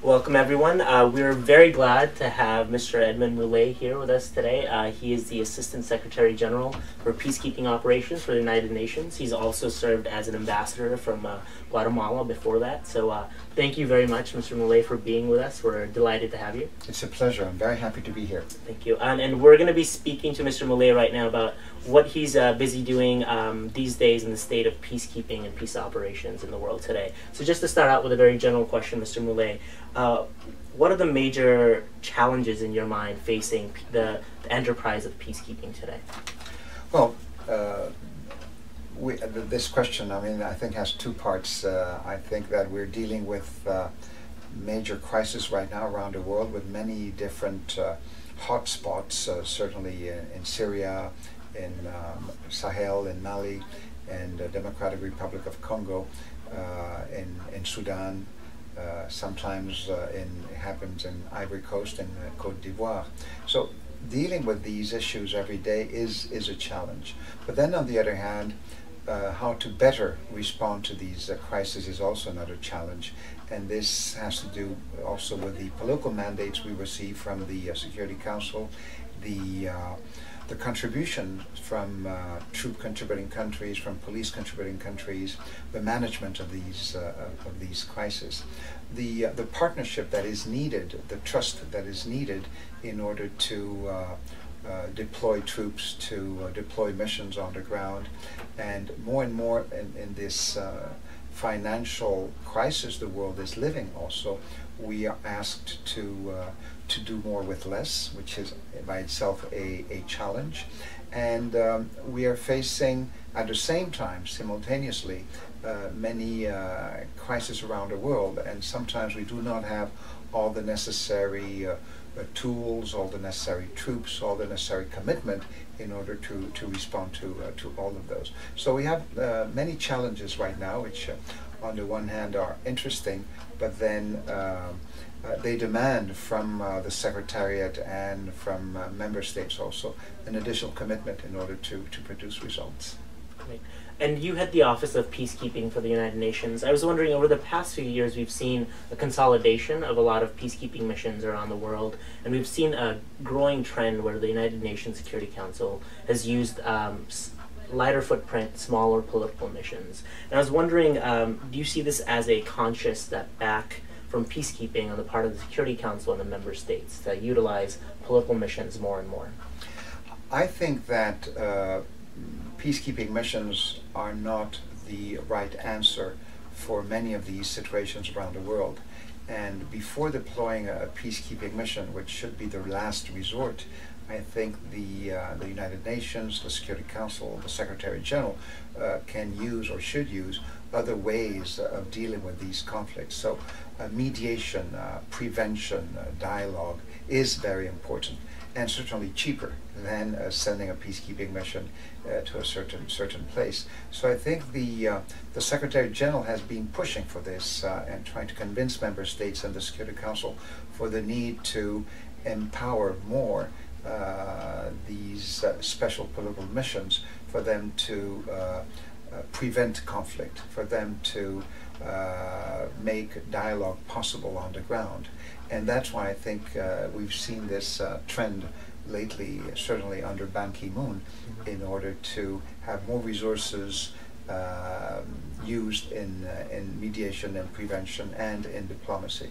Welcome everyone. We're very glad to have Mr. Edmond Mulet here with us today. He is the Assistant Secretary General for Peacekeeping Operations for the United Nations. He's also served as an ambassador from Guatemala before that. So thank you very much, Mr. Mulet, for being with us. We're delighted to have you. It's a pleasure. I'm very happy to be here. Thank you. And we're going to be speaking to Mr. Mulet right now about what he's busy doing these days in the state of peacekeeping and peace operations in the world today. So just to start out with a very general question, Mr. Mulet, what are the major challenges in your mind facing the enterprise of peacekeeping today? Well, this question, I think has two parts. I think that we're dealing with major crisis right now around the world with many different hotspots, certainly in Syria, in Sahel, in Mali, and the Democratic Republic of Congo, in Sudan. Sometimes it happens in Ivory Coast and Côte d'Ivoire. So dealing with these issues every day is a challenge. But then on the other hand, how to better respond to these crises is also another challenge. And this has to do also with the political mandates we receive from the Security Council, the contribution from troop contributing countries, from police contributing countries, the management of these crises, the partnership that is needed, the trust that is needed in order to deploy troops, to deploy missions on the ground, and more in this financial crisis the world is living also, we are asked to do more with less, which is by itself a challenge. And we are facing, at the same time, simultaneously, many crises around the world, and sometimes we do not have all the necessary tools, all the necessary troops, all the necessary commitment in order to respond to all of those. So we have many challenges right now, which on the one hand are interesting, but then they demand from the Secretariat and from member states also an additional commitment in order to produce results. Great. And you head the Office of Peacekeeping for the United Nations. I was wondering, over the past few years, we've seen a consolidation of a lot of peacekeeping missions around the world, and we've seen a growing trend where the United Nations Security Council has used lighter footprint, smaller political missions. And I was wondering, do you see this as a conscious step back from peacekeeping on the part of the Security Council and the member states to utilize political missions more and more? I think that peacekeeping missions are not the right answer for many of these situations around the world. And before deploying a peacekeeping mission, which should be the last resort, I think the United Nations, the Security Council, the Secretary General can use or should use other ways of dealing with these conflicts. So mediation, prevention, dialogue is very important, and certainly cheaper than sending a peacekeeping mission to a certain place. So I think the Secretary General has been pushing for this and trying to convince member states and the Security Council for the need to empower more these special political missions, for them to prevent conflict, for them to make dialogue possible on the ground. And that's why I think we've seen this trend lately, certainly under Ban Ki-moon, in order to have more resources used in mediation and prevention and in diplomacy.